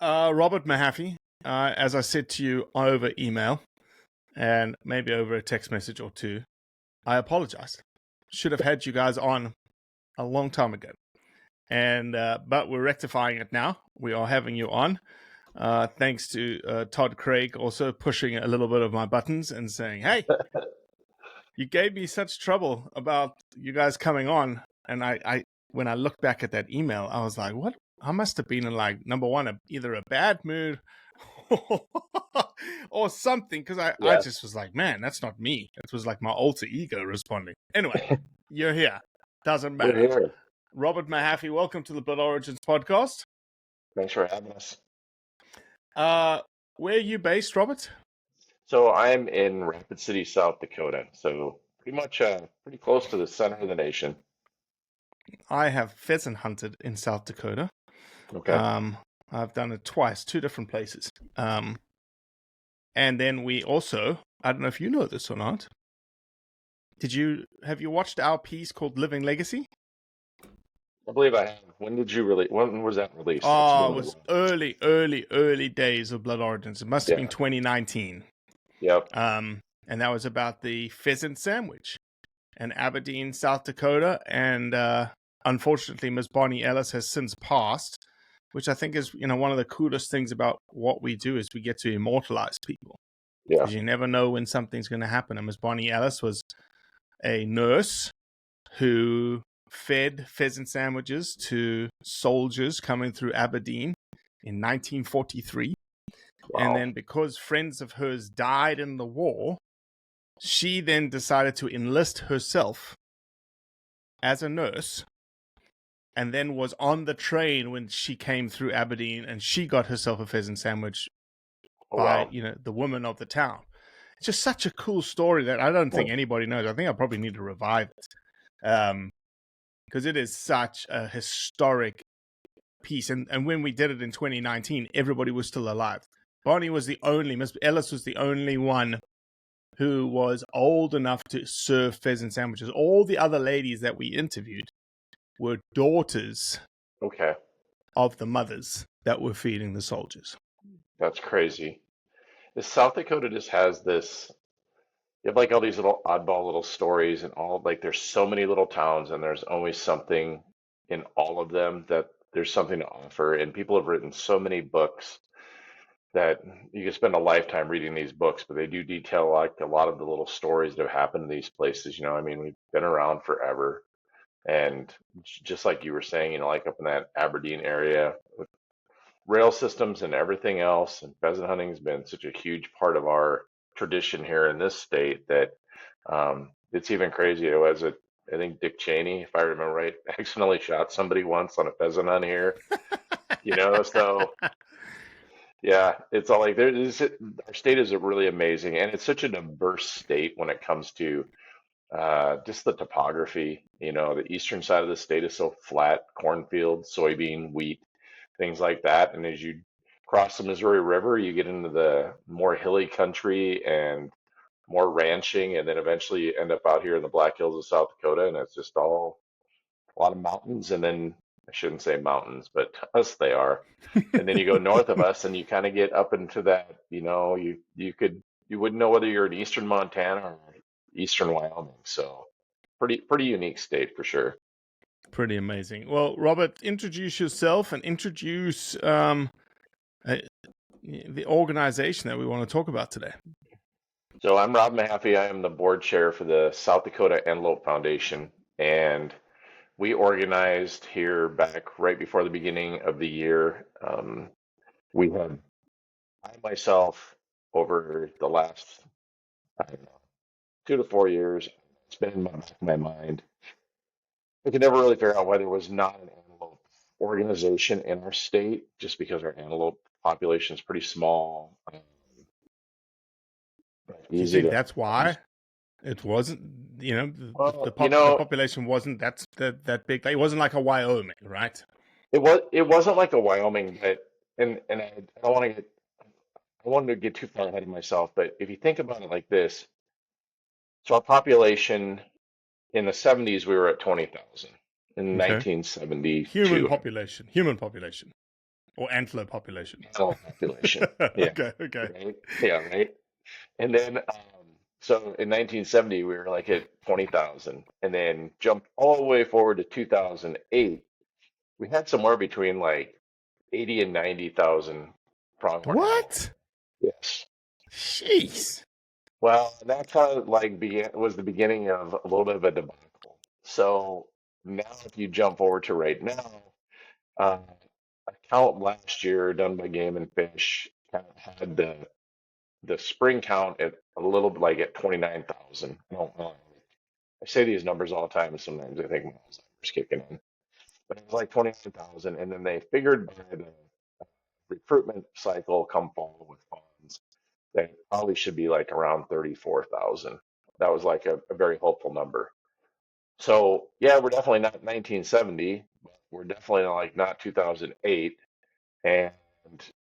Robert Mahaffey, as I said to you over email and maybe over a text message or two, I apologize. Should have had you guys on a long time ago. And but we're rectifying it now. We are having you on. Thanks to Todd Craig also pushing a little bit of my buttons and saying, hey, you gave me such trouble about you guys coming on. And I when I look back at that email, I was like, what? I must have been in, like, number one, either a bad mood or something, because I just was like, man, that's not me. It was like my alter ego responding. Anyway, you're here. Doesn't matter. We're here. Robert Mahaffey, welcome to the Blood Origins podcast. Thanks for having us. Where are you based, Robert? So I'm in Rapid City, South Dakota. So pretty much pretty close to the center of the nation. I have pheasant hunted in South Dakota. Okay. I've done it twice, two different places. And then we also, I don't know if you know this or not. Have you watched our piece called Living Legacy? I believe I have. When was that released? Oh, it was early days of Blood Origins. It must have been 2019. Yep. And that was about the pheasant sandwich in Aberdeen, South Dakota. And unfortunately, Miss Bonnie Ellis has since passed, which I think is, one of the coolest things about what we do is we get to immortalize people. Yeah. Because you never know when something's going to happen. And Miss Bonnie Ellis was a nurse who fed pheasant sandwiches to soldiers coming through Aberdeen in 1943. Wow. And then because friends of hers died in the war, she then decided to enlist herself as a nurse, and then was on the train when she came through Aberdeen, and she got herself a pheasant sandwich by the woman of the town. It's just such a cool story that I don't think anybody knows. I think I probably need to revive it. Because it is such a historic piece. And when we did it in 2019, everybody was still alive. Miss Ellis was the only one who was old enough to serve pheasant sandwiches. All the other ladies that we interviewed were daughters of the mothers that were feeding the soldiers. That's crazy. The South Dakota just has this. You have like all these little oddball little stories and all, like there's so many little towns and there's always something in all of them that there's something to offer. And people have written so many books that you can spend a lifetime reading these books, but they do detail like a lot of the little stories that have happened in these places. I mean, we've been around forever. And just like you were saying, like up in that Aberdeen area with rail systems and everything else, and pheasant hunting has been such a huge part of our tradition here in this state that it's even crazier. I think Dick Cheney, if I remember right, accidentally shot somebody once on a pheasant hunt here. So yeah, it's all like our state is really amazing, and it's such a diverse state when it comes to just the topography. The eastern side of the state is so flat, cornfield, soybean, wheat, things like that. And as you cross the Missouri River, you get into the more hilly country and more ranching, and then eventually you end up out here in the Black Hills of South Dakota, and it's just all a lot of mountains. And then I shouldn't say mountains, but to us they are. And then you go north of us, and you kind of get up into that. You wouldn't know whether you're in eastern Montana or eastern Wyoming. So pretty unique state for sure. Pretty amazing. Well, Robert, introduce yourself and introduce the organization that we want to talk about today. So I'm Rob Mahaffey. I am the board chair for the South Dakota Antelope Foundation, and we organized here back right before the beginning of the year. We had, I myself, over the last, 2 to 4 years, it's been in my mind. I could never really figure out why there was not an antelope organization in our state, just because our antelope population is pretty small. You think that's why it wasn't? The population wasn't that big. It wasn't like a Wyoming, right? It wasn't like a Wyoming, but and I don't want to get I wanted to get too far ahead of myself, but if you think about it like this, so our population in the 70s, we were at 20,000 in 1972. Human population. Or antelope population. antelope population. Yeah, Okay, okay. right. Yeah, right. And then, so in 1970, we were like at 20,000, and then jumped all the way forward to 2008. We had somewhere between like 80 and 90,000 pronghorn antelope. What? Yes. Jeez. Well, that's how it like began was the beginning of a little bit of a debacle. So now, if you jump forward to right now, uh, a count last year done by Game and Fish kind of had the spring count at a little bit like at 29,000. No, I say these numbers all the time, and sometimes I think my Alzheimer's kicking in. But it was like 29,000, and then they figured by the recruitment cycle come fall with fawns, they probably should be like around 34,000. That was like a very hopeful number. So yeah, we're definitely not 1970, but we're definitely like not 2008. And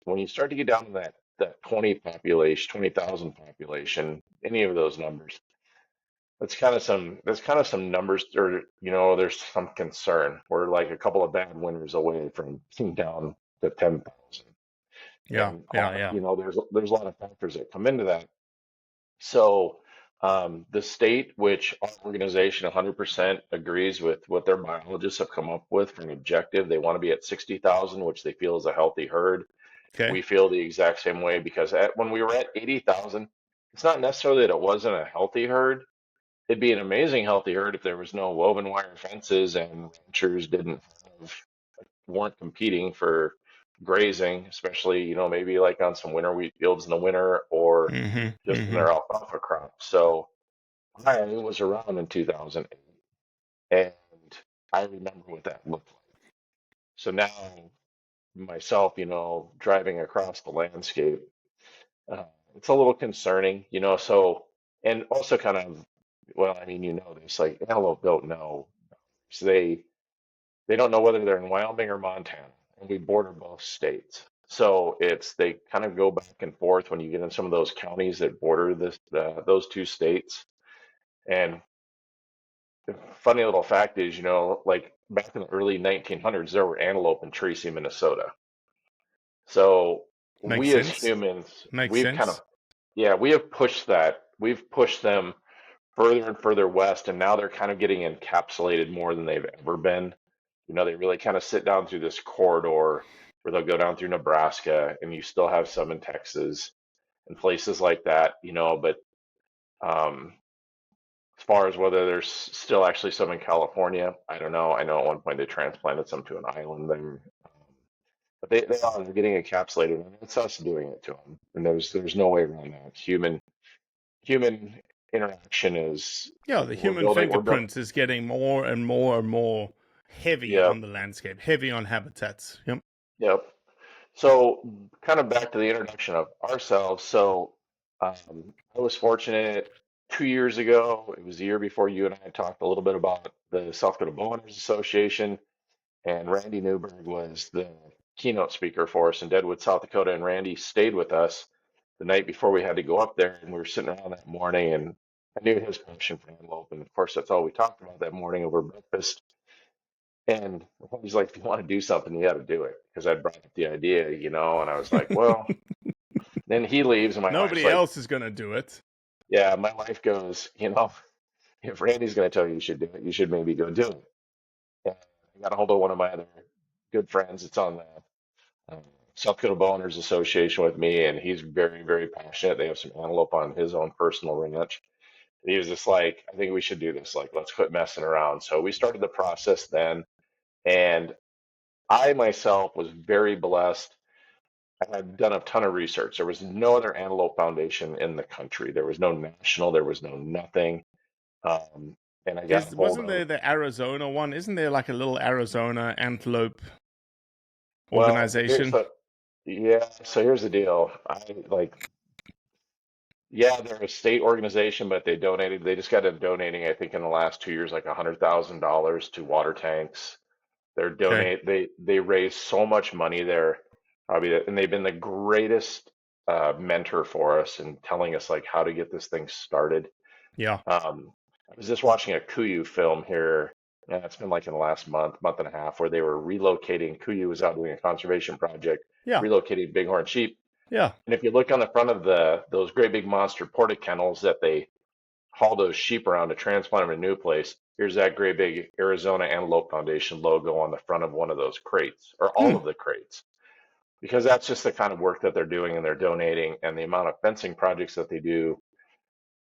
when you start to get down to that 20,000 population, any of those numbers, that's kind of some numbers, or there's some concern. We're like a couple of bad winners away from being down to 10,000. Yeah, And yeah, yeah. there's a lot of factors that come into that. So the state, which our organization 100% agrees with what their biologists have come up with for an objective, they want to be at 60,000, which they feel is a healthy herd. Okay. We feel the exact same way because when we were at 80,000, it's not necessarily that it wasn't a healthy herd. It'd be an amazing healthy herd if there was no woven wire fences and ranchers weren't competing for grazing, especially, maybe like on some winter wheat fields in the winter or Mm-hmm. just in Mm-hmm. their alfalfa crop. So I was around in 2008, and I remember what that looked like. So now myself, driving across the landscape, uh, it's a little concerning, so, and also kind of, well, I mean, this, like antelope don't know. So they don't know whether they're in Wyoming or Montana, and we border both states. So they kind of go back and forth when you get in some of those counties that border those two states. And the funny little fact is, like back in the early 1900s, there were antelope in Tracy, Minnesota. So Makes we as sense. humans, Makes sense. yeah, we have pushed that. We've pushed them further and further west, and now they're kind of getting encapsulated more than they've ever been. They really kind of sit down through this corridor where they'll go down through Nebraska, and you still have some in Texas and places like that, but um, as far as whether there's still actually some in California, I don't know. I know at one point they transplanted some to an island there. But they're getting encapsulated, and it's us doing it to them. And there's no way around that. Human interaction is Yeah, the human we're building. fingerprint is getting more and more and more heavy Yeah, on the landscape, heavy on habitats. Yep. yep. So, kind of back to the introduction of ourselves. So, I was fortunate 2 years ago. It was the year before you and I talked a little bit about the South Dakota Bowhunters Association, and Randy Newberg was the keynote speaker for us in Deadwood, South Dakota. And Randy stayed with us the night before we had to go up there, and we were sitting around that morning, and I knew his passion for antelope, and of course, that's all we talked about that morning over breakfast. And he's like, if you want to do something, you got to do it. Because I brought up the idea, and I was like, well, then he leaves, and my wife's Nobody like, else is going to do it. yeah, my wife goes, if Randy's going to tell you you should do it, you should maybe go do it. And I got a hold of one of my other good friends. It's on the South Dakota Bowhunters Association with me, and he's very, very passionate. They have some antelope on his own personal ranch. And he was just like, I think we should do this. Like, let's quit messing around. So we started the process then. And I myself was very blessed. I had done a ton of research. There was no other antelope foundation in the country. There was no national. There was no nothing. Um, and I got a hold Wasn't of, there the Arizona one? Isn't there like a little Arizona antelope well, organization? yeah. So here's the deal. Yeah, they're a state organization, but they donated. They just got done donating, I think, in the last 2 years, like $100,000 to water tanks. Okay. They raise so much money there, probably, and they've been the greatest mentor for us in telling us like how to get this thing started. Yeah. I was just watching a Kuyu film here. And it's been like in the last month and a half, where they were relocating. Kuyu was out doing a conservation project, Yeah. relocating bighorn sheep. Yeah. And if you look on the front of those great big monster porta kennels that they haul those sheep around to transplant them to a new place, here's that great big Arizona Antelope Foundation logo on the front of one of those crates, or all Hmm. of the crates, because that's just the kind of work that they're doing, and they're donating, and the amount of fencing projects that they do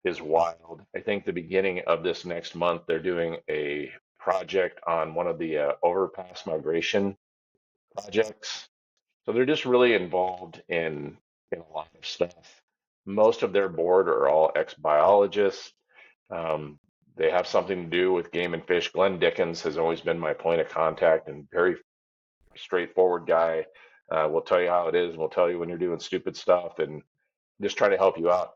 is wild. I think the beginning of this next month, they're doing a project on one of the overpass migration projects. So they're just really involved in a lot of stuff. Most of their board are all ex-biologists. Um, they have something to do with game and fish. Glenn Dickens has always been my point of contact, and very straightforward guy. Will tell you how it is, and will tell you when you're doing stupid stuff, and just try to help you out.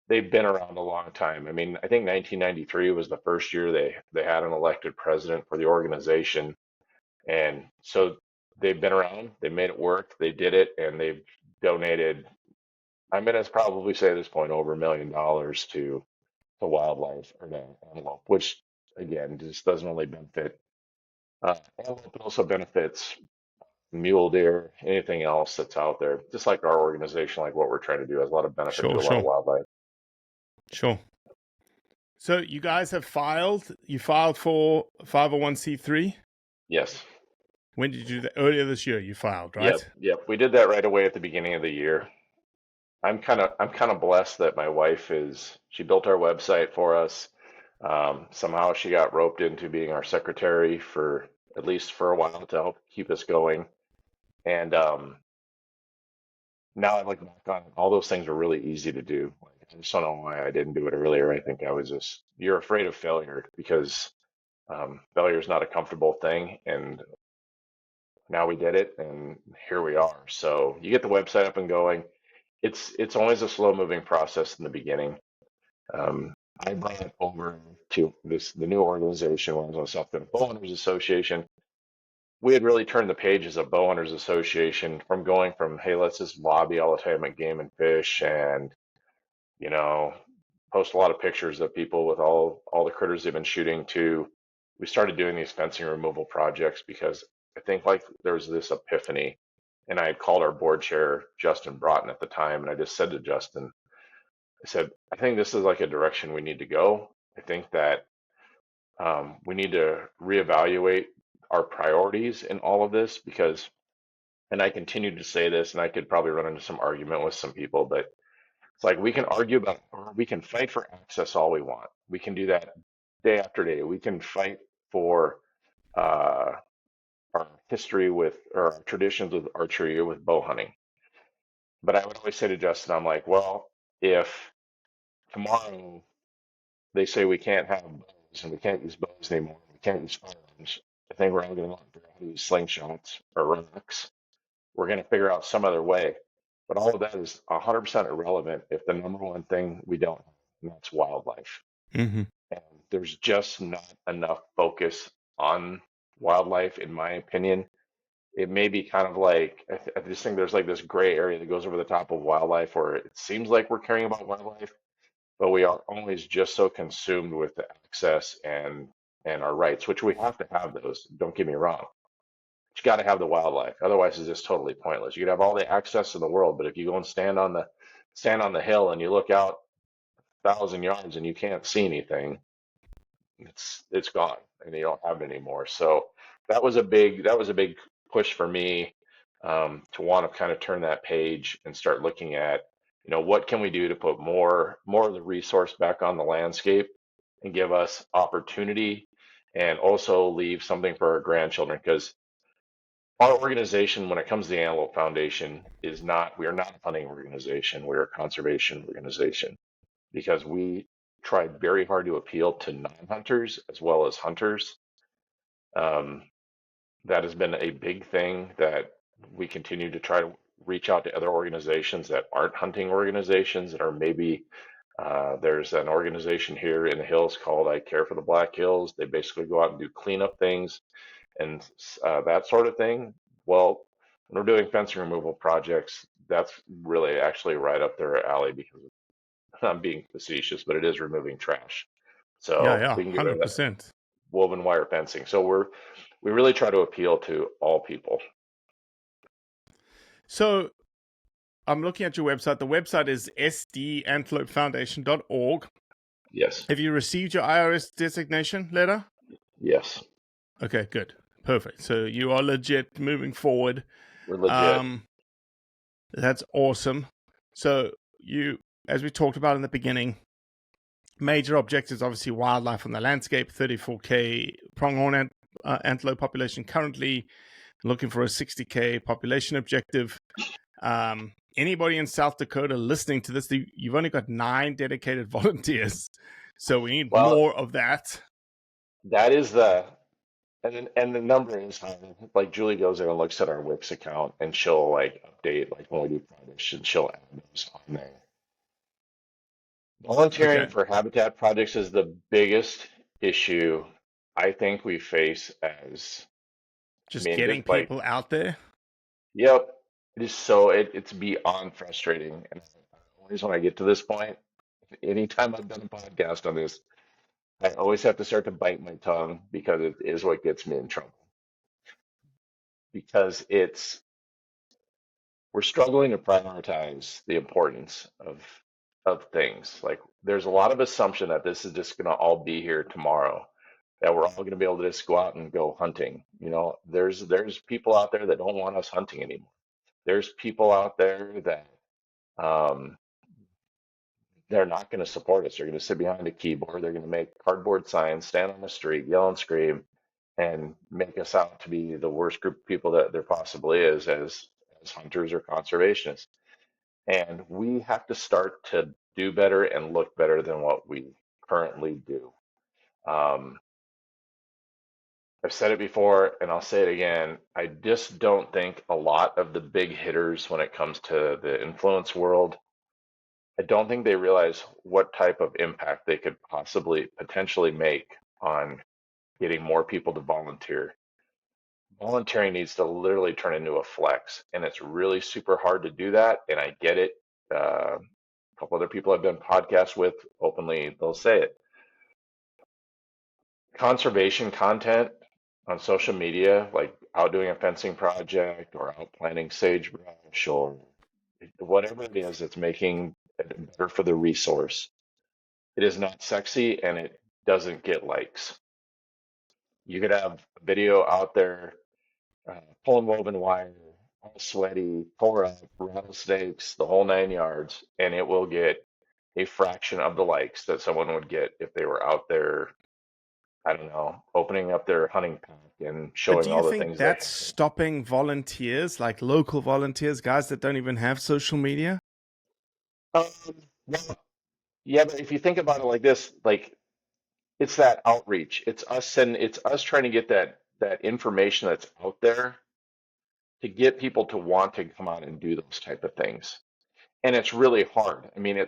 They've been around a long time. I mean, I think 1993 was the first year they had an elected president for the organization, and so they've been around. They made it work. They did it, and they've donated. I'm gonna probably say at this point over $1 million to wildlife or to antelope, which again just doesn't only benefit antelope, but also benefits mule deer, anything else that's out there. Just like our organization, like what we're trying to do, has a lot of benefit to Sure. a lot of Sure. wildlife. Sure. So you guys have filed. You filed for 501c3. Yes. When did you do that? Earlier this year, you filed, Yep. right? Yep. We did that right away at the beginning of the year. I'm kind of blessed that my wife she built our website for us. Somehow she got roped into being our secretary for at least for a while to help keep us going. And now I look back on it, all those things were really easy to do. Like, I just don't know why I didn't do it earlier. I think I was just, you're afraid of failure because failure is not a comfortable thing. And now we did it, and here we are. So you get the website up and going. It's always a slow moving process in the beginning. I brought it over to the new organization when I was on South Dakota Bow Hunters Association. We had really turned the page as a bow hunters association, from going from, hey, let's just lobby all the time at Game and Fish, and you know, post a lot of pictures of people with all the critters they've been shooting, to we started doing these fencing removal projects because I think like there was this epiphany. And I had called our board chair, Justin Broughton, at the time, and I just said to Justin, I said, I think this is like a direction we need to go. I think that we need to reevaluate our priorities in all of this because, and I continue to say this, and I could probably run into some argument with some people, but it's like we can argue about, or we can fight for access all we want. We can do that day after day. We can fight for uh, our history with, or our traditions with archery or with bow hunting. But I would always say to Justin, I'm like, well, if tomorrow they say we can't have bows and we can't use bows anymore, we can't use firearms, I think we're all going to want to figure out how to use slingshots or rocks. We're going to figure out some other way. But all of that is 100% irrelevant if the number one thing we don't have, and that's wildlife. Mm-hmm. And there's just not enough focus on wildlife, in my opinion. It may be kind of like, I just think there's like this gray area that goes over the top of wildlife where it seems like we're caring about wildlife, but we are always just so consumed with the access and our rights, which we have to have those. Don't get me wrong. You got to have the wildlife. Otherwise, it's just totally pointless. You could have all the access in the world, but if you go and stand on the hill and you look out 1,000 yards and you can't see anything, it's gone and you don't have it anymore. So that was a big push for me, to want to kind of turn that page and start looking at, what can we do to put more of the resource back on the landscape and give us opportunity, and also leave something for our grandchildren, because our organization, when it comes to the Antelope Foundation, we are not a hunting organization. We're a conservation organization because we tried very hard to appeal to non-hunters as well as hunters. Um, that has been a big thing that we continue to try to reach out to other organizations that aren't hunting organizations, that are maybe, there's an organization here in the hills called I Care for the Black Hills. They basically go out and do cleanup things and that sort of thing. Well, when we're doing fencing removal projects, that's really actually right up their alley, because I'm being facetious, but it is removing trash. Yeah. So Yeah. we can get rid of that. 100%. woven wire fencing. So we really try to appeal to all people. So I'm looking at your website. The website is sdantelopefoundation.org. Yes. Have you received your IRS designation letter? Yes. Okay, good. Perfect. So you are legit moving forward. We're legit. That's awesome. So you, as we talked about in the beginning, major objectives, obviously wildlife on the landscape, 34K pronghorn antelope population currently, looking for a 60K population objective. Anybody in South Dakota listening to this, you've only got 9 dedicated volunteers. So we need Well, more of that. that is and the number is high. Like Julie goes there and looks at our Wix account and she'll like update like when we do projects and she'll add those on there. Volunteering Okay. for habitat projects is the biggest issue I think we face as, I Just mean, getting just like, people out there. yep, it is so, it's beyond frustrating. And always when I get to this point, anytime I've done a podcast on this, I always have to start to bite my tongue because it is what gets me in trouble. Because we're struggling to prioritize the importance of things. Like there's a lot of assumption that this is just going to all be here tomorrow, that we're all going to be able to just go out and go hunting. You know, there's people out there that don't want us hunting anymore. There's people out there that um, they're not going to support us. They're going to sit behind a keyboard. They're going to make cardboard signs, stand on the street, yell and scream, and make us out to be the worst group of people that there possibly is as hunters or conservationists. And we have to start to do better and look better than what we currently do. Um, I've said it before and I'll say it again. I just don't think a lot of the big hitters when it comes to the influence world, I don't think they realize what type of impact they could possibly potentially make on getting more people to volunteer. Volunteering needs to literally turn into a flex, and it's really super hard to do that. And I get it. A couple other people I've done podcasts with openly, they'll say it. Conservation content on social media, like out doing a fencing project or out planting sagebrush or whatever it is that's making it better for the resource, it is not sexy and it doesn't get likes. You could have a video out there pulling woven wire, all sweaty, tore up, rattlesnakes, the whole 9 yards, and it will get a fraction of the likes that someone would get if they were out there, I don't know, opening up their hunting pack and But do showing you all the think things they that's stopping volunteers, like local volunteers, guys that don't even have social media? have. Well, yeah, but if you think about it like this, like it's that outreach. It's us trying to get that information that's out there to get people to want to come out and do those type of things. And it's really hard. I mean,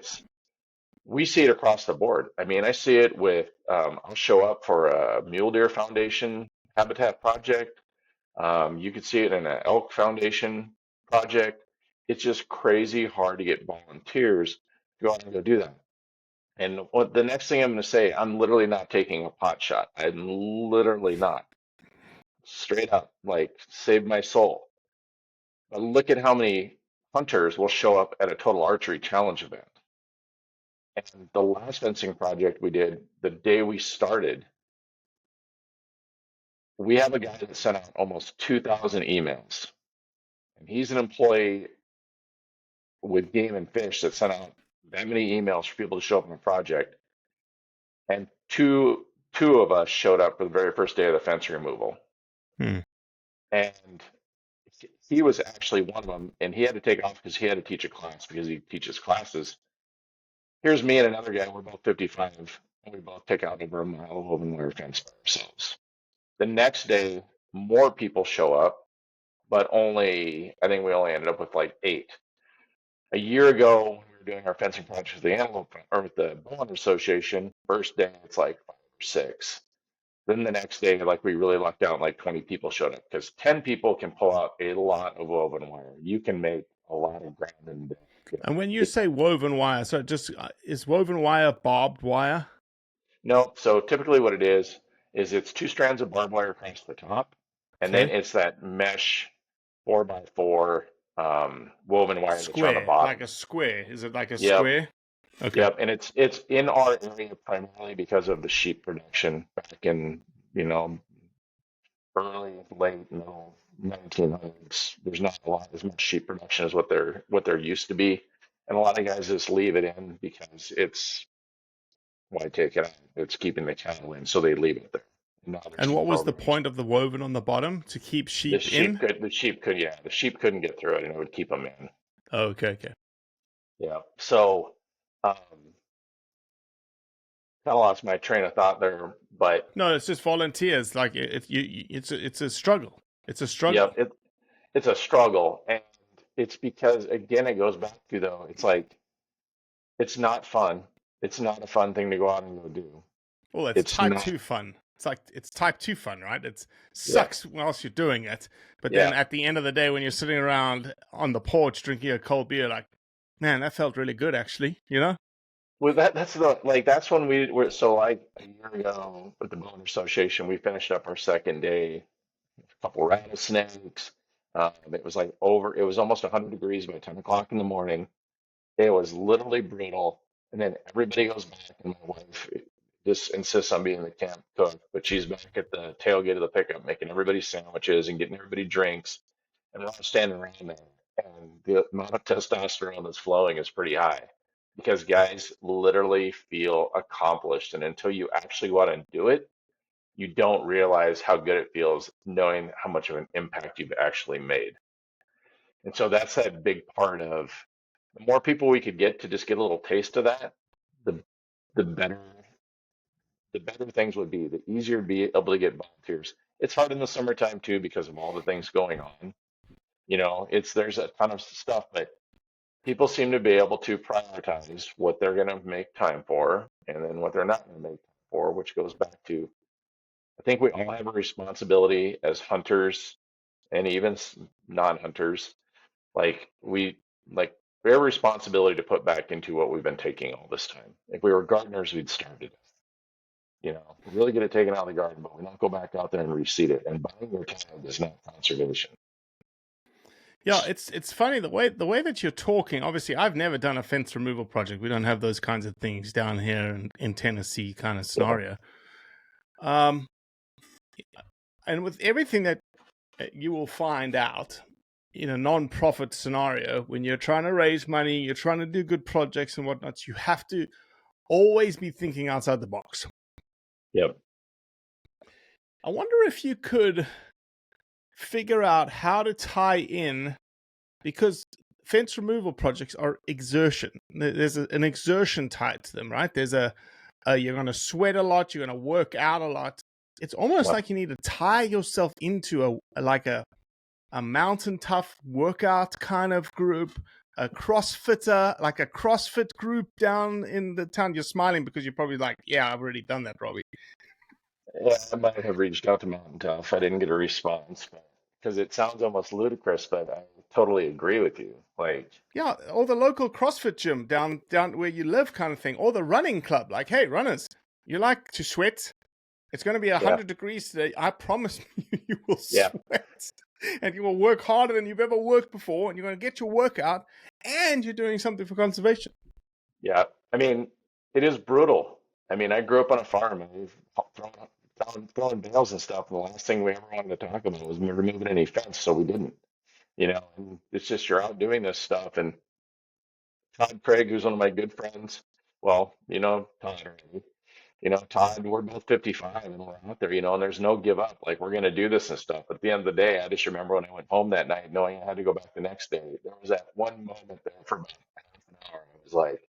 we see it across the board. I mean, I see it with I'll show up for a mule deer foundation habitat project. You could see it in an elk foundation project. It's just crazy hard to get volunteers to go out and go do that. And what the next thing I'm going to say, I'm literally not taking a pot shot. I'm literally not. Straight up, like save my soul. But look at how many hunters will show up at a total archery challenge event. And the last fencing project we did, the day we started, we have a guy that sent out almost 2,000 emails. And he's an employee with Game and Fish that sent out that many emails for people to show up on the project. And two of us showed up for the very first day of the fence removal. Hmm. And he was actually one of them. And he had to take off because he had to teach a class because he teaches classes. Here's me and another guy. We're both 55, and we both pick out over a mile of woven wire fence by ourselves. The next day, more people show up, but I think we only ended up with like 8. A year ago, when we were doing our fencing project with the Antelope or with the Bowhunter Association, first day it's like 5 or 6. Then the next day, like we really lucked out, like 20 people showed up because 10 people can pull out a lot of woven wire. You can make a lot of ground in a day. And when you say woven wire, is woven wire barbed wire? No, so typically what it is is it's two strands of barbed wire across the top, and then Okay. it's that mesh 4x4 woven wire that's on the Square, like bottom. a square. Is it like a Yep, square? Okay. yep, and it's in our area primarily because of the sheep production back in, you know, early, late, no, 1900s. There's not a lot as much sheep production as what there used to be, and a lot of guys just leave it in because it's why take it out? It's keeping the cattle in, so they leave it there. Now there's And some what was the programs. point of the woven on the bottom? To keep The sheep sheep in? could, the sheep could, yeah, the sheep couldn't get through it, and it would keep them in. Oh, okay, okay. Yeah. So, kind of lost my train of thought there, but No, it's just volunteers. Like it's a struggle. It's a yep, struggle. it's a struggle, and it's because again, it goes back to though, it's like it's not fun. It's not a fun thing to go out and go do. Well, it's It's type not. 2 fun. It's like it's type 2 fun, right? It Yeah. sucks whilst you're doing it, but then Yeah. at the end of the day, when you're sitting around on the porch drinking a cold beer, like, man, that felt really good, actually. You know? Well, that's the like that's when we were so like a year ago with the Boner Association, we finished up our second day, a couple rattlesnakes. It was like it was almost 100 degrees by 10 o'clock in the morning. It was literally brutal. And then everybody goes back, and my wife just insists on being the camp cook, but she's back at the tailgate of the pickup making everybody sandwiches and getting everybody drinks. And we're all standing around there. And the amount of testosterone that's flowing is pretty high because guys literally feel accomplished. And until you actually go out and do it, you don't realize how good it feels knowing how much of an impact you've actually made. And so that's that big part of the more people we could get to just get a little taste of that, the the better the better things would be. The easier it'd be able to get volunteers. It's hard in the summertime too because of all the things going on. It's there's a ton of stuff, but people seem to be able to prioritize what they're going to make time for and then what they're not going to make time for, which goes back to I think we all have a responsibility as hunters and even non-hunters. Like we have a responsibility to put back into what we've been taking all this time. If we were gardeners, we'd starve to death. We're really good at taking out the garden, but we don't go back out there and reseed it. And buying your time is not conservation. Yeah, it's funny the way that you're talking. Obviously, I've never done a fence removal project. We don't have those kinds of things down here in Tennessee, kind of Yeah. scenario. Um, and with everything that you will find out in a non-profit scenario, when you're trying to raise money, you're trying to do good projects and whatnot, you have to always be thinking outside the box. Yep. I wonder if you could figure out how to tie in, because fence removal projects are exertion. There's an exertion tied to them, right? There's you're going to sweat a lot, you're going to work out a lot. It's almost Yep. like you need to tie yourself into a mountain tough workout kind of group, a CrossFitter, like a CrossFit group down in the town. You're smiling because you're probably like, yeah, I've already done that, Robbie. Yeah, I might have reached out to Mountain Tough. I didn't get a response because it sounds almost ludicrous, but I totally agree with you. Like, Yeah, or the local CrossFit gym down where you live kind of thing, or the running club. Like, hey, runners, you like to sweat? It's going to be yeah, 100 degrees today. I promise you will yeah, sweat and you will work harder than you've ever worked before, and you're going to get your workout, and you're doing something for conservation. yeah. I mean, it is brutal. I mean, I grew up on a farm and we've throwing bales and stuff. And the last thing we ever wanted to talk about was removing any fence, so we didn't. And it's just you're out doing this stuff. And Todd Craig, who's one of my good friends, well, Todd already. Todd, we're both 55 and we're out there, and there's no give up. Like we're going to do this and stuff. But at the end of the day, I just remember when I went home that night, knowing I had to go back the next day. There was that one moment there for about half an hour. I was like,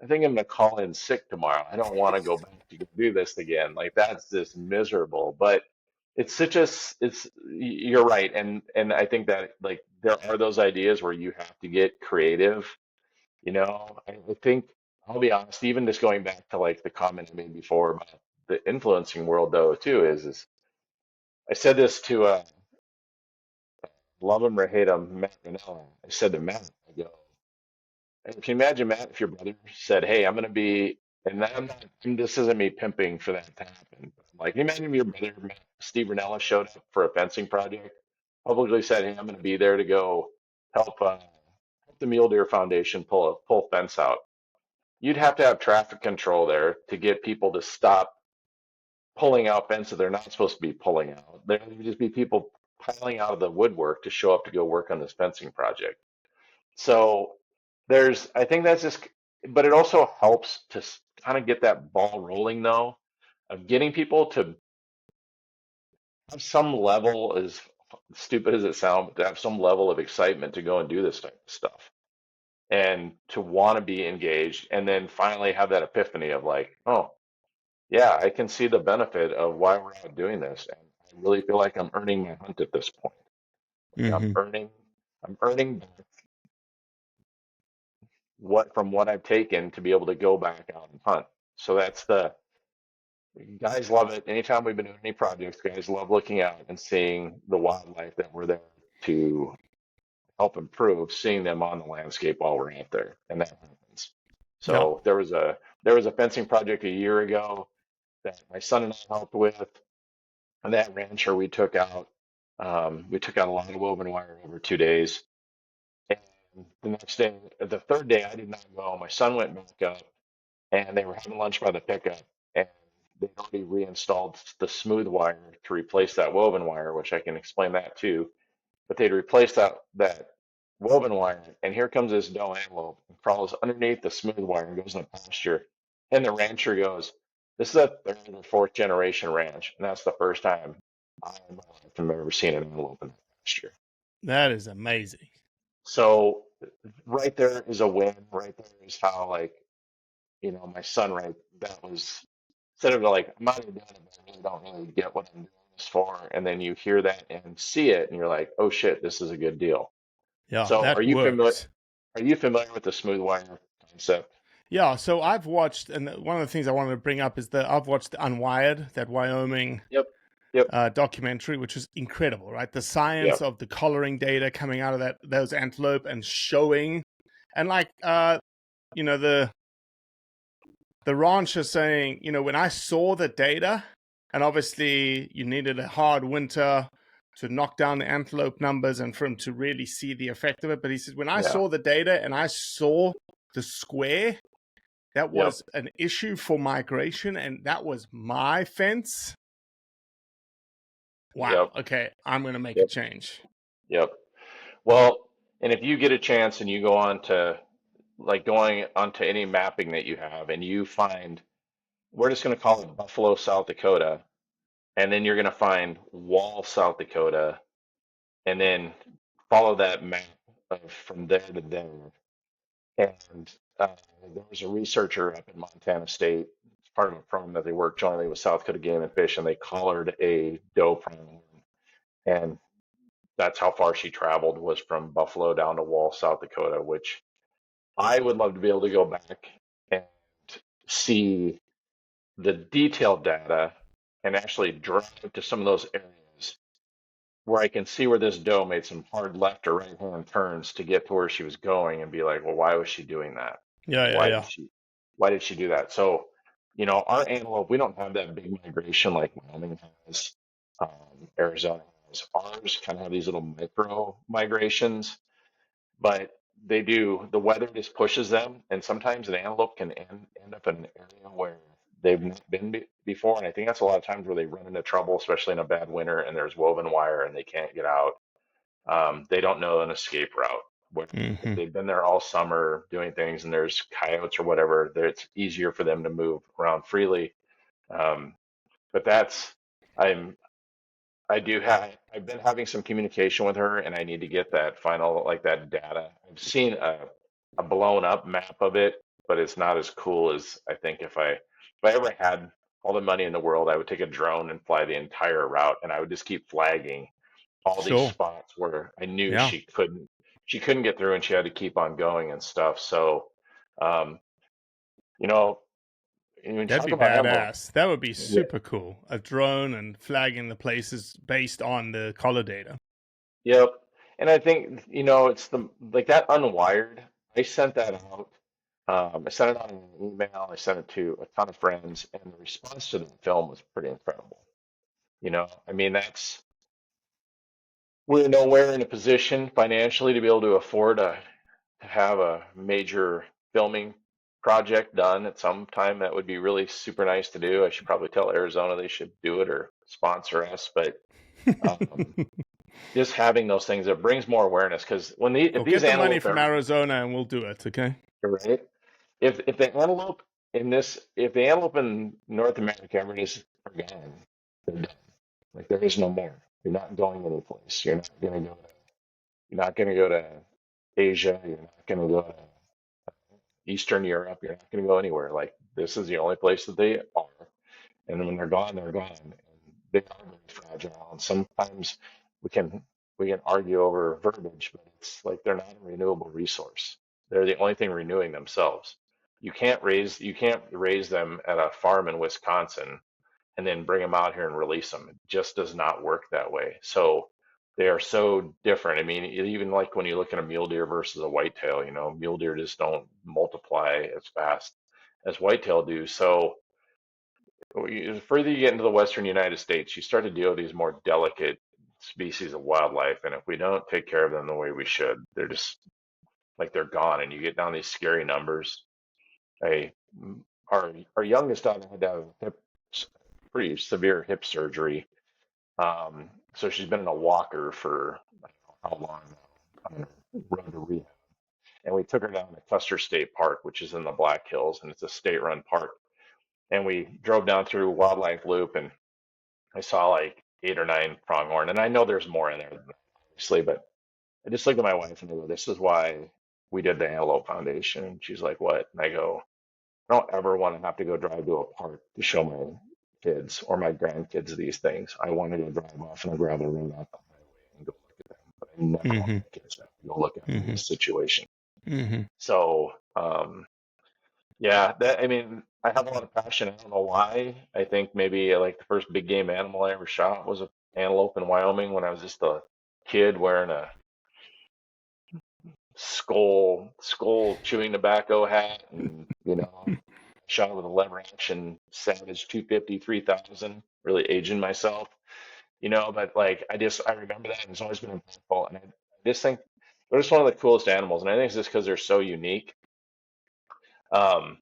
I think I'm going to call in sick tomorrow. I don't want to go back to do this again. Like that's just miserable. But it's such a, you're right. And I think that like there are those ideas where you have to get creative. I think I'll be honest, even just going back to like the comment I made before about the influencing world though too is I said this to love him or hate him, Matt Ranella. I said to Matt, I go, and can you imagine Matt if your brother said, hey, I'm gonna be and I'm not this isn't me pimping for that to happen. Like, can you imagine if your brother, Steve Ranella, showed up for a fencing project, publicly said, "Hey, I'm going to be there to go help the Mule Deer Foundation pull a fence out." You'd have to have traffic control there to get people to stop pulling out fences they're not supposed to be pulling out. There would just be people piling out of the woodwork to show up to go work on this fencing project. So I think that's just, but it also helps to kind of get that ball rolling though, of getting people to have some level, as stupid as it sounds, but to have some level of excitement to go and do this type of stuff and to want to be engaged and then finally have that epiphany of like, oh, yeah, I can see the benefit of why we're out doing this. And I really feel like I'm earning my hunt at this point. Like Mm-hmm. I'm earning what I've taken to be able to go back out and hunt. So that's the guys love it. Anytime we've been doing any projects, guys love looking out and seeing the wildlife that we're there to help improve, seeing them on the landscape while we're out there, and that happens. Yeah. So there was a fencing project a year ago that my son and I helped with, and that rancher we took out. We took out a lot of woven wire over 2 days. And the next day, the third day, I did not go. My son went back up, and they were having lunch by the pickup, and they'd already reinstalled the smooth wire to replace that woven wire, which I can explain that too. But they'd replaced that woven wire, and here comes this doe antelope and crawls underneath the smooth wire and goes in the pasture. And the rancher goes, "This is a third or fourth generation ranch, and that's the first time I in my life have ever seen an antelope in the pasture." That is amazing. So right there is a win. Right there is how like my son, right, that was instead of like, I'm not even doing it, but I really don't really get what I'm doing this for. And then you hear that and see it, and you're like, oh shit, this is a good deal. Yeah, So that works. are you familiar with the smooth wire concept? Yeah, so I've watched, and one of the things I wanted to bring up is that I've watched Unwired, that Wyoming Yep. Yep. documentary, which was incredible, right? The science Yep. of the coloring data coming out of those antelope and showing, and like the rancher saying, when I saw the data, and obviously you needed a hard winter to knock down the antelope numbers and for him to really see the effect of it. But he says, when I Yeah. saw the data and I saw the square, that Yep. was an issue for migration, and that was my fence. Wow. Yep. Okay, I'm going to make a Yep. change. Yep. Well, and if you get a chance and you go on to like going onto any mapping that you have and you find, we're just going to call it Buffalo, South Dakota, and then you're going to find Wall, South Dakota, and then follow that map from there to there. And there was a researcher up in Montana State, it's part of a program that they work jointly with South Dakota Game and Fish, and they collared a doe prong. And that's how far she traveled, was from Buffalo down to Wall, South Dakota, which I would love to be able to go back and see the detailed data and actually drive to some of those areas where I can see where this doe made some hard left or right hand turns to get to where she was going and be like, well, why was she doing that? Yeah. Why did she do that? So, our antelope, we don't have that big migration like Wyoming has, Arizona has. Ours kind of have these little micro migrations, but they do, the weather just pushes them, and sometimes an antelope can end up in an area where they've not been before. And I think that's a lot of times where they run into trouble, especially in a bad winter and there's woven wire and they can't get out. They don't know an escape route. If Mm-hmm. they've been there all summer doing things and there's coyotes or whatever, it's easier for them to move around freely. Um, but I'm, I've been having some communication with her, and I need to get that final, like that data. I've seen a blown up map of it, but it's not as cool as I think if I ever had all the money in the world, I would take a drone and fly the entire route, and I would just keep flagging all these Sure. spots where I knew Yeah. she couldn't get through and she had to keep on going and stuff. So, um, you know, when you That'd talk be about antelope, badass. That would be yeah, super cool. A drone and flagging the places based on the collar data. yep. And I think, it's the like that unwired. I sent that out. I sent it on an email. I sent it to a ton of friends, and the response to the film was pretty incredible. I mean, we're nowhere in a position financially to be able to afford to have a major filming project done at some time. That would be really super nice to do. I should probably tell Arizona they should do it or sponsor us, but um, just having those things, it brings more awareness because if Go these get the money antelope from are Arizona and we'll do it, okay? right, if the antelope if the antelope in North America ever is gone, they're done. Like there is no more. You're not going anyplace. You're not gonna go to Asia. You're not gonna go to Eastern Europe. You're not gonna go anywhere. Like this is the only place that they are. And when they're gone, they're gone. And they are very fragile. And sometimes we can we can argue over verbiage, but it's like they're not a renewable resource. They're the only thing renewing themselves. You can't raise them at a farm in Wisconsin and then bring them out here and release them. It just does not work that way. So they are so different. I mean, even like when you look at a mule deer versus a whitetail, mule deer just don't multiply as fast as whitetail do. So the further you get into the western United States, you start to deal with these more delicate species of wildlife. And if we don't take care of them the way we should, they're just like they're gone. And you get down these scary numbers. I, our youngest daughter had to have pretty severe hip surgery. So she's been in a walker for I don't know how long now, on a road to rehab. And we took her down to Custer State Park, which is in the Black Hills, and it's a state-run park. And we drove down through Wildlife Loop, and I saw like 8 or 9 pronghorn, and I know there's more in there, obviously, but I just looked at my wife and I go, "This is why we did the Antelope Foundation." And she's like, "What?" And I go, "I don't ever want to have to go drive to a park to show my kids or my grandkids these things. I want to go drive off on a gravel road out the highway and go look at them, but I never want Mm-hmm. my kids to have to go look at them in Mm-hmm. this situation." Mm-hmm. So, yeah, I mean, I have a lot of passion. I don't know why. I think maybe like the first big game animal I ever shot was a antelope in Wyoming when I was just a kid wearing a skull chewing tobacco hat, and shot it with a lever action Savage 250 3000, really aging myself, but like I remember that, and it's always been impactful. And I just think they're just one of the coolest animals, and I think it's just because they're so unique. Um,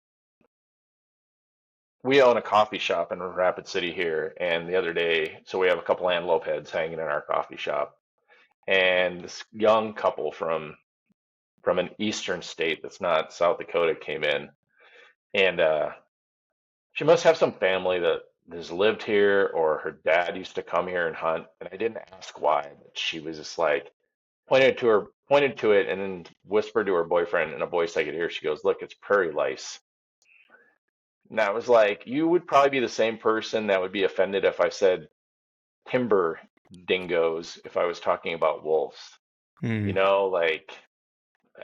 we own a coffee shop in Rapid City here, and the other day, so we have a couple antelope heads hanging in our coffee shop, and this young couple from an eastern state that's not South Dakota came in, and she must have some family that has lived here, or her dad used to come here and hunt, and I didn't ask why, but she was just like pointed to it, and then whispered to her boyfriend in a voice I could hear. She goes, "Look, it's prairie lice." And I was like, you would probably be the same person that would be offended if I said timber dingoes if I was talking about wolves. Mm-hmm. Like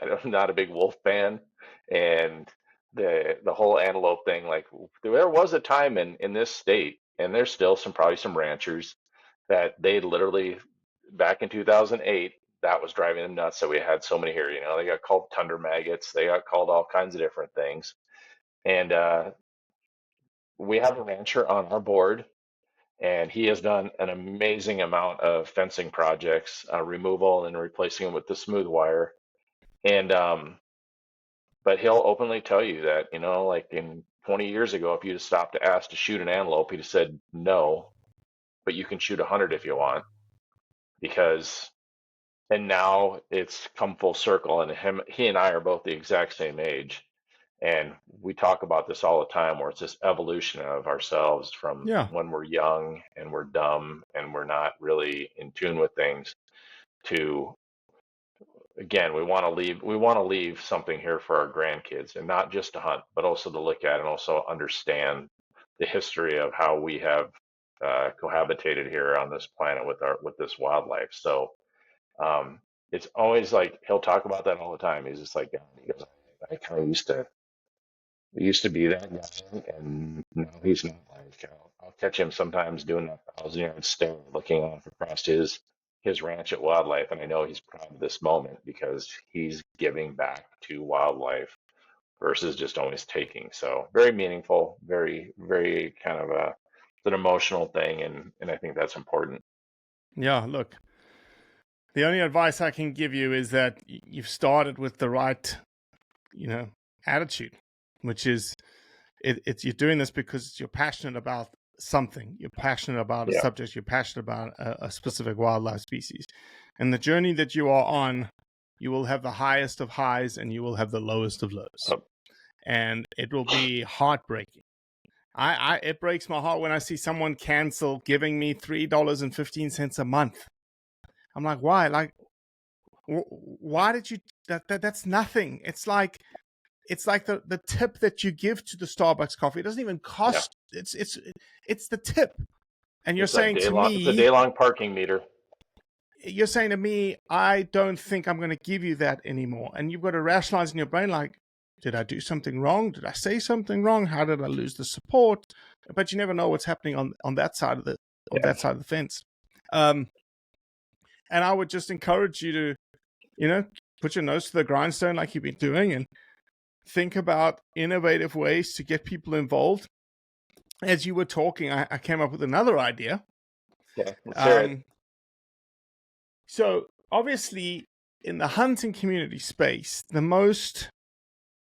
I'm not a big wolf fan, and the whole antelope thing. Like there was a time in this state, and there's still probably some ranchers that they literally back in 2008 that was driving them nuts that we had so many here. They got called tundra maggots, they got called all kinds of different things, and we have a rancher on our board, and he has done an amazing amount of fencing projects, removal and replacing them with the smooth wire. And but he'll openly tell you that, like in 20 years ago, if you'd stopped to ask to shoot an antelope, he'd have said no, but you can shoot 100 if you want, because and now it's come full circle, and he and I are both the exact same age. And we talk about this all the time, where it's this evolution of ourselves from Yeah. when we're young and we're dumb and we're not really in tune with things, to again, we want to leave something here for our grandkids, and not just to hunt, but also to look at and also understand the history of how we have cohabitated here on this planet with this wildlife. So um, it's always like he'll talk about that all the time. He's just like, "God," he goes, I kind of used to be that guy, and now he's not. Like I'll catch him sometimes doing a 1,000-yard stare, looking off across his ranch at wildlife, and I know he's proud of this moment because he's giving back to wildlife versus just always taking. So very meaningful, very, very kind of it's an emotional thing. And I think that's important. Yeah, look, the only advice I can give you is that you've started with the right, attitude, which is it's you're doing this because you're passionate about something. You're passionate about a Yeah. subject. You're passionate about a specific wildlife species. And the journey that you are on, you will have the highest of highs and you will have the lowest of lows. Oh, And it will be heartbreaking. It breaks my heart when I see someone cancel giving me $3.15 a month. I'm like, why? Like, why did you? That's nothing. It's like the tip that you give to the Starbucks coffee. It doesn't even cost. yeah. It's the tip. And It's a day long parking meter. you're saying to me, I don't think I'm going to give you that anymore. And you've got to rationalize in your brain, like, did I do something wrong? Did I say something wrong? How did I lose the support? But you never know what's happening on that side of that side of the fence. And I would just encourage you to, put your nose to the grindstone like you've been doing and think about innovative ways to get people involved. As you were talking, I came up with another idea. Yeah, let's hear it. So obviously, in the hunting community space, the most,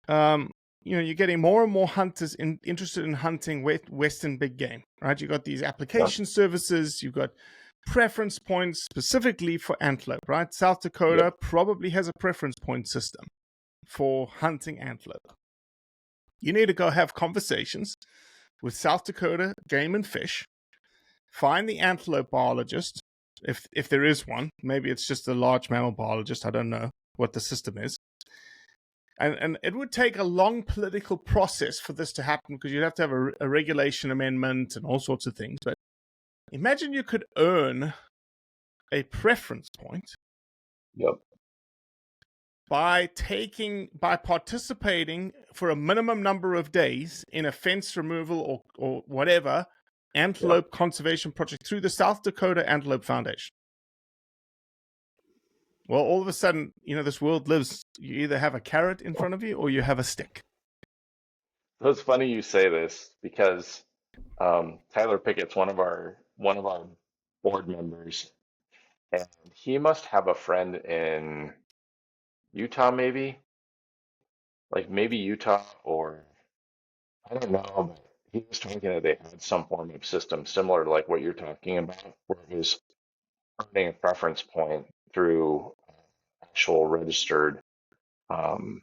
you're getting more and more hunters interested in hunting Western big game, right? You've got these application services, you've got preference points specifically for antelope, right? South Dakota probably has a preference point system for hunting antelope. You need to go have conversations with South Dakota Game and Fish, find the antelope biologist, if there is one. Maybe it's just a large mammal biologist. I don't know what the system is. And it would take a long political process for this to happen because you'd have to have a regulation amendment and all sorts of things. But imagine you could earn a preference point by participating for a minimum number of days in a fence removal or whatever antelope conservation project through the South Dakota Antelope Foundation. Well, all of a sudden, this world lives. You either have a carrot in front of you or you have a stick. So it's funny you say this because Tyler Pickett's one of our board members, and he must have a friend in Utah, maybe Utah, or I don't know, but he was talking that they had some form of system similar to like what you're talking about, where he was earning a preference point through actual registered Community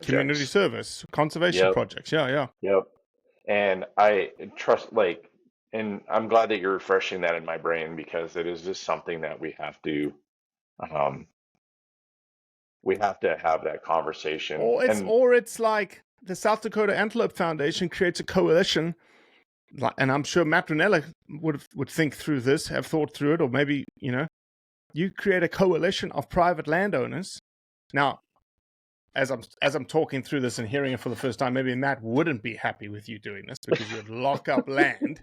projects. service, conservation projects. Yeah. Yep. And I trust, and I'm glad that you're refreshing that in my brain because it is just something that um, we have to have that conversation. Or it's like the South Dakota Antelope Foundation creates a coalition, and I'm sure Matt Ranella would think through this, have thought through it, or maybe you create a coalition of private landowners. Now, as I'm talking through this and hearing it for the first time, maybe Matt wouldn't be happy with you doing this because you would lock up land.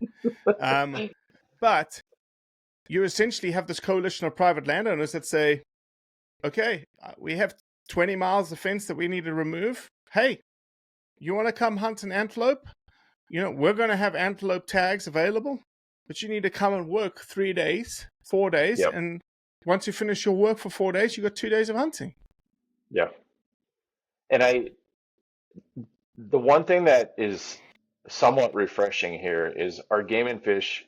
But you essentially have this coalition of private landowners that say, okay, we have 20 miles of fence that we need to remove. Hey, you want to come hunt an antelope? We're going to have antelope tags available, but you need to come and work 3 days, 4 days. And once you finish your work for 4 days, you got 2 days of hunting. Yeah. And the one thing that is somewhat refreshing here is our game and fish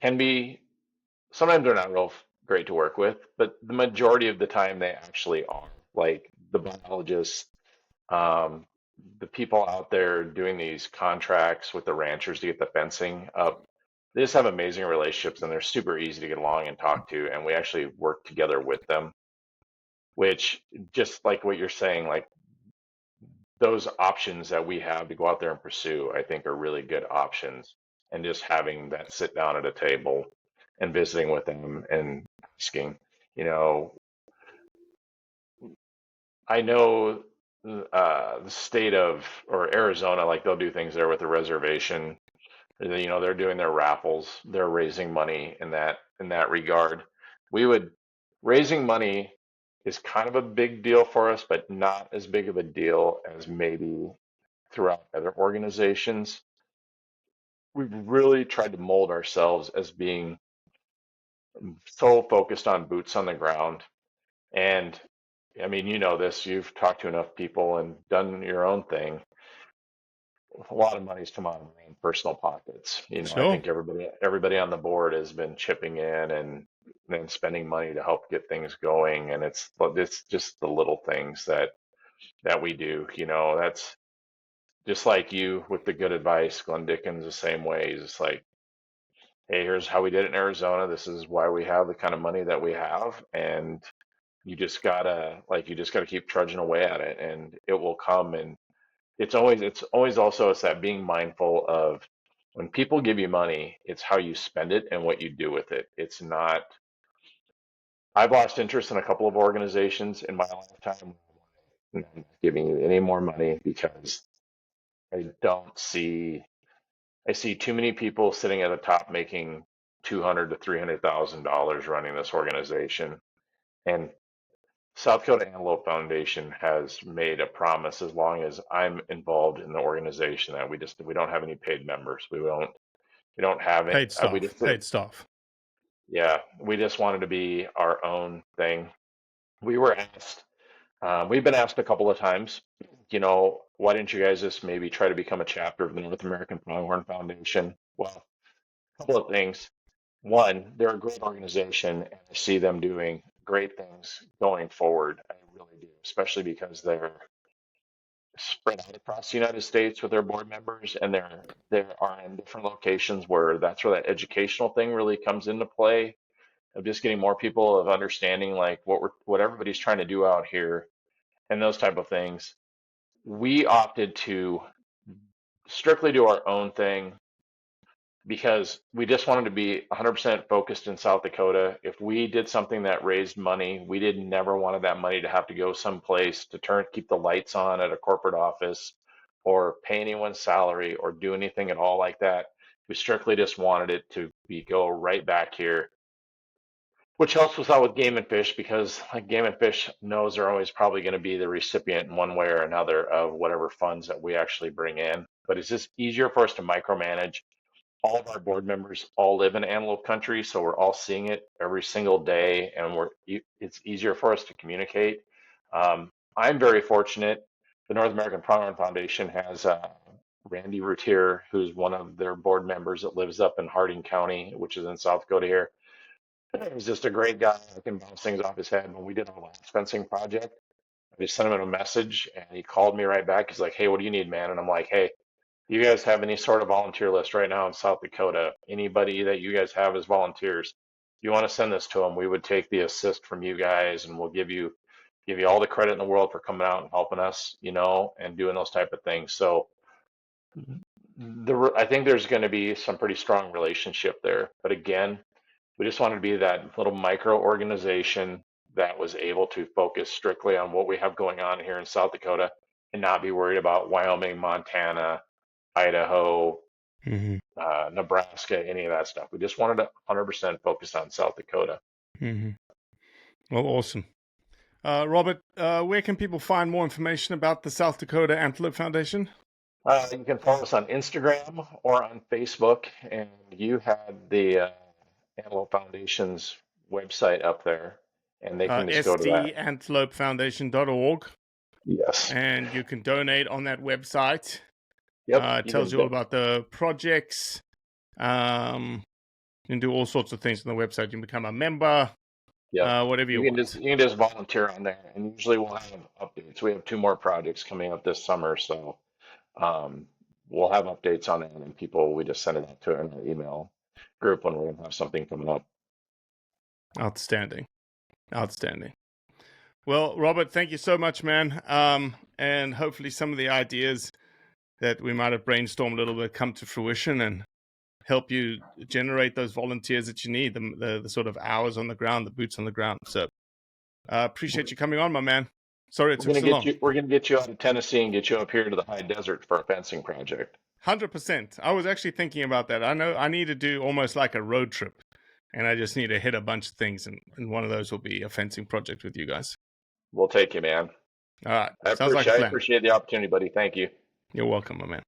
can be, sometimes they're not real great to work with, but the majority of the time they actually are. Like the biologists, the people out there doing these contracts with the ranchers to get the fencing up, they just have amazing relationships and they're super easy to get along and talk to. And we actually work together with them, which just like what you're saying, like those options that we have to go out there and pursue, I think are really good options. And just having that sit down at a table and visiting with them and asking, I know the state of, or Arizona, like they'll do things there with the reservation. They're doing their raffles, they're raising money in that regard. Raising money is kind of a big deal for us, but not as big of a deal as maybe throughout other organizations. We've really tried to mold ourselves as being so focused on boots on the ground. And I mean, you know this, you've talked to enough people and done your own thing. A lot of money's come out of our own personal pockets. I Sure. think everybody on the board has been chipping in and spending money to help get things going. And it's just the little things that we do. That's just like you with the good advice. Glenn Dickens the same way. He's just like, hey, here's how we did it in Arizona. This is why we have the kind of money that we have, and you just gotta keep trudging away at it, and it will come. And it's always also it's that being mindful of when people give you money, it's how you spend it and what you do with it. It's not. I've lost interest in a couple of organizations in my lifetime. I'm not giving you any more money because I don't see. I see too many people sitting at the top making 200 to $300,000 running this organization. And South Dakota Antelope Foundation has made a promise as long as I'm involved in the organization that we don't have any paid members. We don't have it. Paid We staff. just Paid staff. Yeah, we just wanted to be our own thing. We were asked, we've been asked a couple of times, why didn't you guys just maybe try to become a chapter of the North American Pronghorn Foundation? Well, a couple of things. One, they're a great organization, and I see them doing great things going forward. I really do, especially because they're spread out across the United States with their board members, and they are in different locations where that's where that educational thing really comes into play of just getting more people of understanding like what everybody's trying to do out here and those type of things. We opted to strictly do our own thing because we just wanted to be 100% focused in South Dakota. If we did something that raised money, we didn't never wanted that money to have to go someplace to keep the lights on at a corporate office or pay anyone's salary or do anything at all like that. We strictly just wanted it to be go right back here, which helps us out with Game and Fish because like Game and Fish knows they're always probably going to be the recipient in one way or another of whatever funds that we actually bring in. But it's just easier for us to micromanage. All of our board members all live in antelope country, so we're all seeing it every single day, and it's easier for us to communicate. I'm very fortunate. The North American Pronghorn Foundation has Randy Routier, who's one of their board members that lives up in Harding County, which is in South Dakota here. He's just a great guy. I can bounce things off his head. When we did our last fencing project, I just sent him a message, and he called me right back. He's like, "Hey, what do you need, man?" And I'm like, "Hey, you guys have any sort of volunteer list right now in South Dakota? Anybody that you guys have as volunteers? You want to send this to them? We would take the assist from you guys, and we'll give you all the credit in the world for coming out and helping us, and doing those type of things." So I think there's going to be some pretty strong relationship there. But again, we just wanted to be that little micro organization that was able to focus strictly on what we have going on here in South Dakota and not be worried about Wyoming, Montana, Idaho, Mm-hmm. Nebraska, any of that stuff. We just wanted to 100% focus on South Dakota. Mm-hmm. Well, awesome. Robert, where can people find more information about the South Dakota Antelope Foundation? You can follow us on Instagram or on Facebook, and you had the Antelope Foundation's website up there, and they can just go to that. sdantelopefoundation.org, Yes. and you can donate on that website. Yep. It tells you all about the projects. You can do all sorts of things on the website. You can become a member, Yeah. whatever you want. You can just volunteer on there, and usually we'll have updates. We have 2 more projects coming up this summer, so um, we'll have updates on it, and people we just send it out to in our email group when we have something coming up. Outstanding. Outstanding. Well, Robert, thank you so much, man. And hopefully some of the ideas that we might have brainstormed a little bit come to fruition and help you generate those volunteers that you need, the sort of hours on the ground, the boots on the ground. So appreciate you coming on, my man. Sorry it took so long. We're gonna get you out of Tennessee and get you up here to the high desert for a fencing project. 100%. I was actually thinking about that. I know I need to do almost like a road trip, and I just need to hit a bunch of things, and one of those will be a fencing project with you guys. We'll take you, man. All right. I Sounds like a appreciate I plan. appreciate the opportunity, buddy. Thank you. You're welcome, my man.